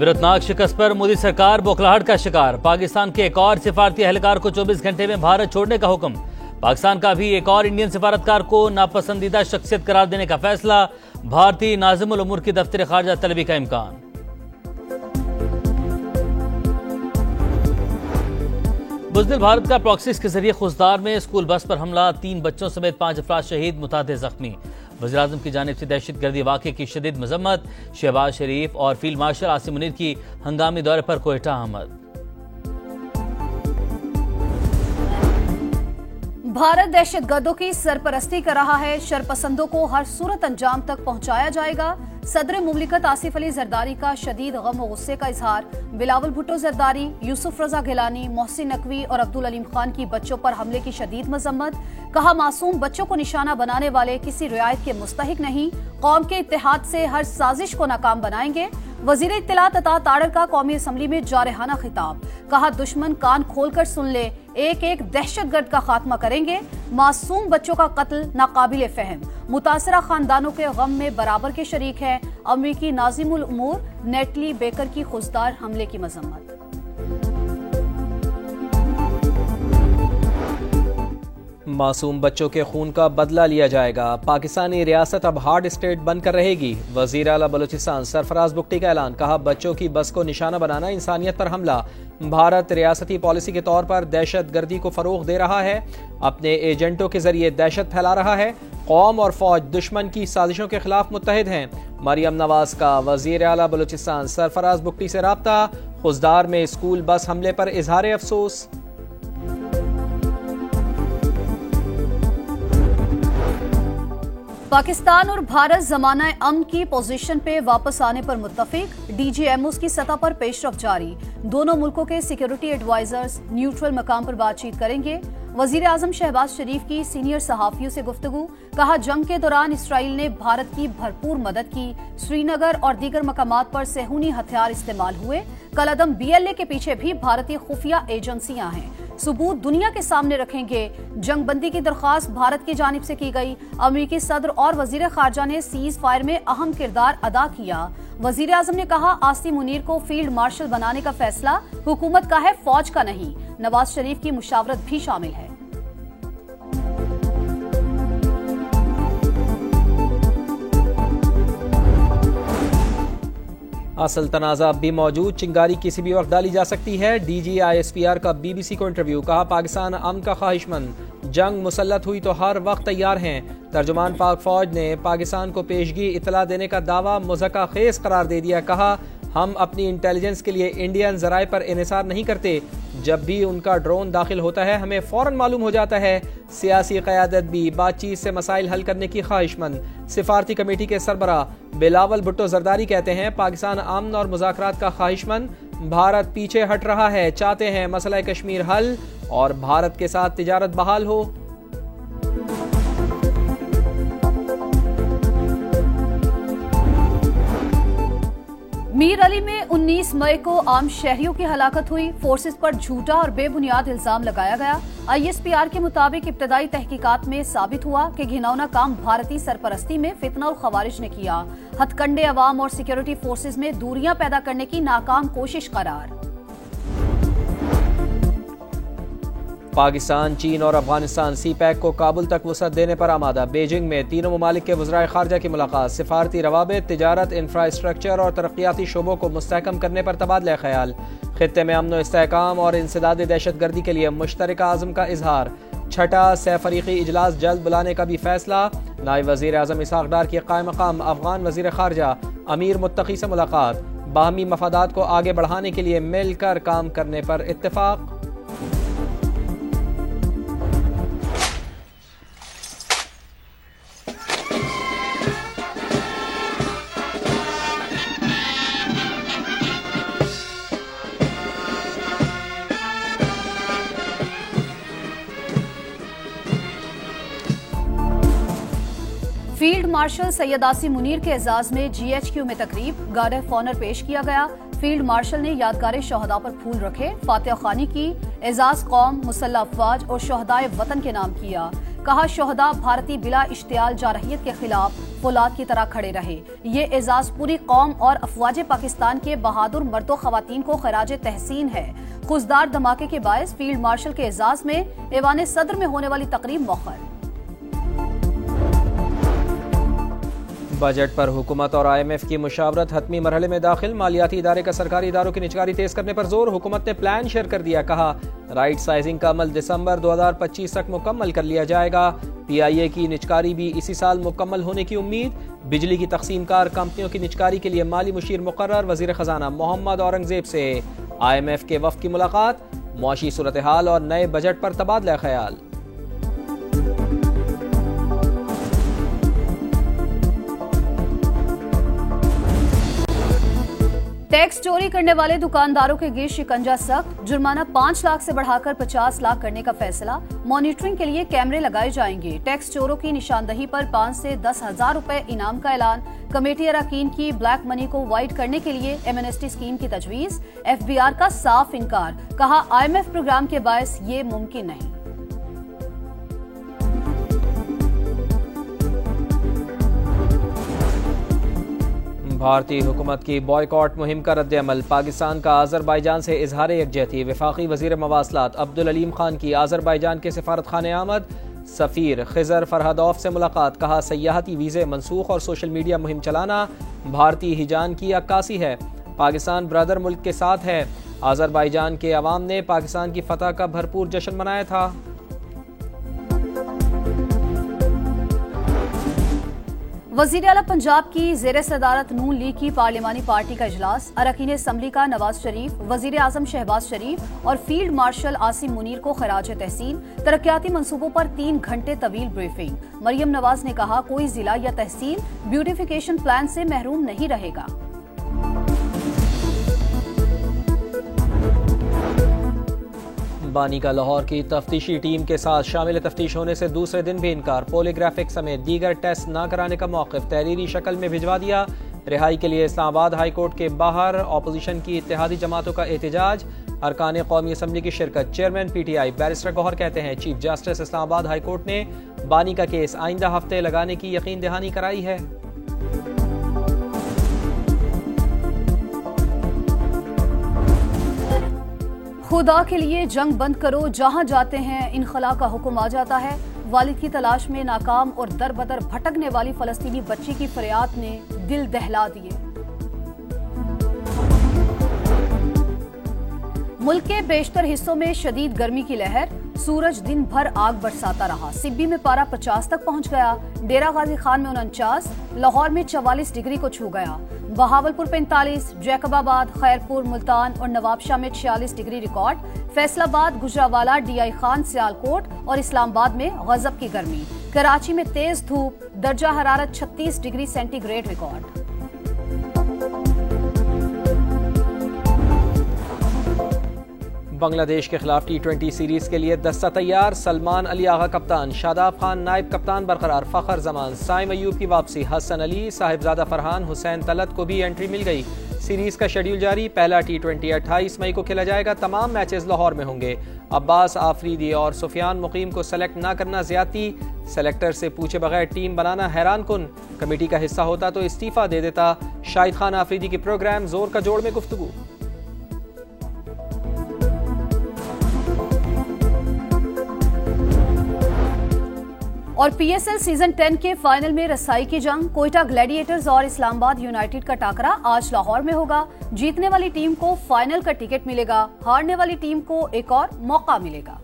इबरतनाक शिकस्त पर मोदी सरकार बौखलाहट का शिकार। पाकिस्तान के एक और सिफारती एहलकार को 24 घंटे में भारत छोड़ने का हुक्म। पाकिस्तान का भी एक और इंडियन सिफारतकार को नापसंदीदा शख्सियत करार देने का फैसला। भारतीय नाज़िमुल उमूर की दफ्तर खारजा तलबी का इम्कान। बुज़दिल भारत का प्रॉक्सीज के जरिए खुजदार में स्कूल बस पर हमला, 3 बच्चों समेत 5 अफराद शहीद, मुतादिद जख्मी। वज़ीर-ए-आज़म की जानिब से दहशतगर्दी वाक़े की शदीद मजम्मत। शहबाज शरीफ और फील्ड मार्शल आसिम मुनीर की हंगामी दौरे पर कोयटा आमद। भारत दहशतगर्दों की सरपरस्ती कर रहा है, शरपसंदों को हर सूरत अंजाम तक पहुंचाया जाएगा। सदर मुमलिकत आसिफ अली जरदारी का शदीद गम और गुस्से का इजहार। बिलावल भुट्टो जरदारी, यूसुफ रजा गिलानी, मोहसिन नकवी और अब्दुल अलीम खान की बच्चों पर हमले की शदीद मजम्मत। कहा, मासूम बच्चों को निशाना बनाने वाले किसी रियायत के मुस्तहिक नहीं, कौम के इत्तेहाद से हर साजिश को नाकाम बनाएंगे। वजीर इत्तलात अता ताड़र का कौमी असम्बली में जारहाना खिताब। कहा, दुश्मन कान खोलकर सुन ले, एक एक दहशतगर्द का खात्मा करेंगे। मासूम बच्चों का कत्ल नाकाबिल फहम, मुतासरा खानदानों के गम में बराबर के शरीक है। अमरीकी नाज़िमुल उमूर नेटली बेकर की खुजदार हमले की मजम्मत। मासूम बच्चों के खून का बदला लिया जाएगा। पाकिस्तानी रियासत अब हार्ड स्टेट बनकर रहेगी। वजीर आला बलूचिस्तान सरफराज बुगटी का ऐलान। कहा, बच्चों की बस को निशाना बनाना इंसानियत पर हमला। भारत रियासती पॉलिसी के तौर पर दहशत गर्दी को फरोग दे रहा है, अपने एजेंटों के जरिए दहशत फैला रहा है। कौम और फौज दुश्मन की साजिशों के खिलाफ मुत्तहिद हैं। मरियम नवाज का वजीर आला बलूचिस्तान सरफराज बुगटी से राब्ता। खुजदार में स्कूल बस हमले पर इजहार अफसोस। पाकिस्तान और भारत जमाना अमन की पोजीशन पे वापस आने पर मुत्तफिक। DGMOs की सतह पर पेशरफ जारी। दोनों मुल्कों के सिक्योरिटी एडवाइजर्स न्यूट्रल मकाम पर बातचीत करेंगे। वजीर आजम शहबाज शरीफ की सीनियर सहाफियों से गुफ्तगू। कहा, जंग के दौरान इसराइल ने भारत की भरपूर मदद की। श्रीनगर और दीगर मकामात पर सेहूनी हथियार इस्तेमाल हुए। कलअदम BLA के पीछे भी भारतीय खुफिया एजेंसियां हैं, सबूत दुनिया के सामने रखेंगे। जंगबंदी की दरख्वास्त भारत की जानिब से की गई। अमेरिकी सदर और वजीर खारजा ने सीज फायर में अहम किरदार अदा किया। वजीर आजम ने कहा, आसिम मुनीर को फील्ड मार्शल बनाने का फैसला हुकूमत का है, फौज का नहीं। नवाज शरीफ की मुशावरत भी शामिल है। असल तनाज़ा अब भी मौजूद, चिंगारी किसी भी वक्त डाली जा सकती है। DG ISPR का BBC को इंटरव्यू। कहा, पाकिस्तान अमन का ख्वाहिशमंद, जंग मुसल्लत हुई तो हर वक्त तैयार हैं। तर्जुमान पाक फौज ने पाकिस्तान को पेशगी इतला देने का दावा मुज़क्का खेज करार दे दिया। कहा, हम अपनी इंटेलिजेंस के लिए इंडियन ज़राए पर इन्हिसार नहीं करते। जब भी उनका ड्रोन दाखिल होता है हमें फ़ौरन मालूम हो जाता है। सियासी क़यादत भी बातचीत से मसाइल हल करने की ख्वाहिशमंद। सिफारती कमेटी के सरबरा बिलावल भुट्टो जरदारी कहते हैं, पाकिस्तान अमन और मुज़ाकरात का ख्वाहिशमंद। भारत पीछे हट रहा है, चाहते हैं मसला कश्मीर हल और भारत के साथ तिजारत बहाल हो। मीर अली में 19 मई को आम शहरियों की हलाकत हुई। फोर्सेस पर झूठा और बेबुनियाद इल्जाम लगाया गया। ISPR के मुताबिक इब्तदाई तहकीकात में साबित हुआ कि घिनौना काम भारतीय सरपरस्ती में फितना और खवारिज ने किया। हथकंडे अवाम और सिक्योरिटी फोर्सेस में दूरियां पैदा करने की नाकाम कोशिश करार। पाकिस्तान, चीन और अफगानिस्तान CPEC को काबुल तक वसअत देने पर आमादा। बीजिंग में तीनों ममालिक के वज़राए खारजा की मुलाकात। सिफारती रवाबित, तिजारत, इंफ्रास्ट्रक्चर और तरक्याती शोबों को मुस्तहकम करने पर तबादला ख्याल। खित्ते में अमन व इस्तेहकाम और इंसदाद दहशत गर्दी के लिए मुश्तरका आज़म का इजहार। छठा सहफरीकी इजलास जल्द बुलाने का भी फैसला। नायब वज़ीर आज़म इसहाक डार की क़ायम मक़ाम अफगान वज़ीर खारजा अमीर मुत्तकी से मुलाकात। बाहमी मफादात को आगे बढ़ाने के लिए मिलकर काम करने पर इत्तेफाक। फील्ड मार्शल सैयद आसिम मुनीर के एजाज में GHQ में तकरीब। गार्ड ऑफ ऑनर पेश किया गया। फील्ड मार्शल ने यादगार शहदा पर फूल रखे। फातिहा खानी की। एजाज कौम, मुसल्लह अफवाज और शहदाए वतन के नाम किया। कहा शोहदा भारतीय बिला इश्तियाल जारहियत के खिलाफ फौलाद की तरह खड़े रहे। ये एजाज पूरी कौम और अफवाज पाकिस्तान के बहादुर मर्दों खवातीन को खराज तहसीन है। खुजदार धमाके के बायस फील्ड मार्शल के एजाज में ऐवान सदर में होने वाली तकरीब मौखर। बजट पर हुकूमत और IMF की मुशावरत हतमी मरहले में दाखिल। मालियाती इदारे का सरकारी इदारों की निचकारी तेज करने पर जोर। हुकूमत ने प्लान शेयर कर दिया। कहा राइट साइजिंग का अमल दिसंबर 2025 तक मुकम्मल कर लिया जाएगा। PIA की निचकारी भी इसी साल मुकम्मल होने की उम्मीद। बिजली की तकसीमकार कंपनियों की निचकारी के लिए माली मुशीर मुकर्रर। वजीर खजाना मोहम्मद औरंगजेब से IMF के वफ्द की मुलाकात। मुआशी सूरत हाल और नए बजट पर तबादला ख्याल। टैक्स चोरी करने वाले दुकानदारों के गिर शिकंजा सख्त। जुर्माना 5 लाख से बढ़ाकर 50 लाख करने का फैसला। मॉनिटरिंग के लिए कैमरे लगाए जाएंगे। टैक्स चोरों की निशानदही पर 5 से 10,000 रुपए इनाम का ऐलान। कमेटी अरकान की ब्लैक मनी को वाइट करने के लिए एमनेस्टी स्कीम की तजवीज। FBR का साफ इनकार। कहा IMF प्रोग्राम के बायस ये मुमकिन नहीं। भारतीय हुकूमत की बॉयकॉट मुहिम का रद्द-ए-अमल। पाकिस्तान का आज़रबाईजान से इजहार यकजहती। वफाकी वजीर मवासलात अब्दुल अलीम खान की आज़रबाईजान के सफारत खाने आमद। सफ़ीर खिजर फरहदौफ से मुलाकात। कहा सयाहती वीज़े मनसूख और सोशल मीडिया मुहिम चलाना भारतीय हिजान की अक्कासी है। पाकिस्तान ब्रदर मुल्क के साथ है। आज़रबाईजान के अवाम ने पाकिस्तान की फतह का भरपूर जश्न मनाया था। वजीर आला पंजाब की जेर सदारत नून लीग की पार्लिमानी पार्टी का इजलास। अरकान असम्बली का नवाज शरीफ, वजीर आजम शहबाज शरीफ और फील्ड मार्शल आसिम मुनीर को खराज तहसीन। तरक्याती मंसूबों पर 3 घंटे तवील ब्रीफिंग। मरियम नवाज ने कहा कोई जिला या तहसील ब्यूटिफिकेशन प्लान से महरूम नहीं रहेगा। बानी का लाहौर की तफ्तीशी टीम के साथ शामिल तफ्तीश होने से दूसरे दिन भी इनकार। पॉलीग्राफिक समेत दीगर टेस्ट न कराने का मौक़िफ़ तहरीरी शक्ल में भिजवा दिया। रिहाई के लिए इस्लामाबाद हाई कोर्ट के बाहर अपोजिशन की इत्तेहादी जमातों का एहतजाज। अरकान कौमी असम्बली की शिरकत। चेयरमैन PTI बैरिस्टर गौहर कहते हैं chief justice Islamabad high court ने बानी का केस आइंदा हफ्ते लगाने की यकीन दहानी कराई है। खुदा के लिए जंग बंद करो, जहां जाते हैं इनखला का हुक्म आ जाता है। वालिद की तलाश में नाकाम और दर बदर भटकने वाली फलस्तीनी बच्ची की फरियाद ने दिल दहला दिए। मुल्क के बेशतर हिस्सों में शदीद गर्मी की लहर। सूरज दिन भर आग बरसाता रहा। सिब्बी में पारा 50 तक पहुंच गया। डेरा गाजी खान में 49, लाहौर में 44 डिग्री को छू गया। बहावलपुर 45, जैकबाबाद, खैरपुर, मुल्तान और नवाबशाह में 46 degree record. Faisalabad, Gujranwala, DI Khan, Sialkot और इस्लामाबाद में गजब की गर्मी। कराची में तेज धूप, दर्जा हरारत 36 डिग्री सेंटीग्रेड रिकॉर्ड। बांग्लादेश के खिलाफ T20 सीरीज के लिए दस्ता तैयार। सलमान अली आगा कप्तान, शादाब खान नायब कप्तान बरकरार। फखर जमान, साइम अयूब की वापसी। हसन अली, साहिबजादा फरहान, हुसैन तलत को भी एंट्री मिल गई। सीरीज का शेड्यूल जारी। पहला T20 28 मई को खेला जाएगा। तमाम मैचेस लाहौर में होंगे। अब्बास आफरीदी और सुफियान मुकीम को सेलेक्ट न करना ज्यादती। सेलेक्टर से पूछे बगैर टीम बनाना हैरान कुन। कमेटी का हिस्सा होता तो इस्तीफा दे देता। शाहिद खान आफरीदी की प्रोग्राम जोर का जोड़ में गुफ्तगू। और PSL सीजन 10 के फाइनल में रसाई की जंग। कोयटा ग्लैडिएटर्स और इस्लामाबाद यूनाइटेड का टाकरा आज लाहौर में होगा। जीतने वाली टीम को फाइनल का टिकट मिलेगा, हारने वाली टीम को एक और मौका मिलेगा।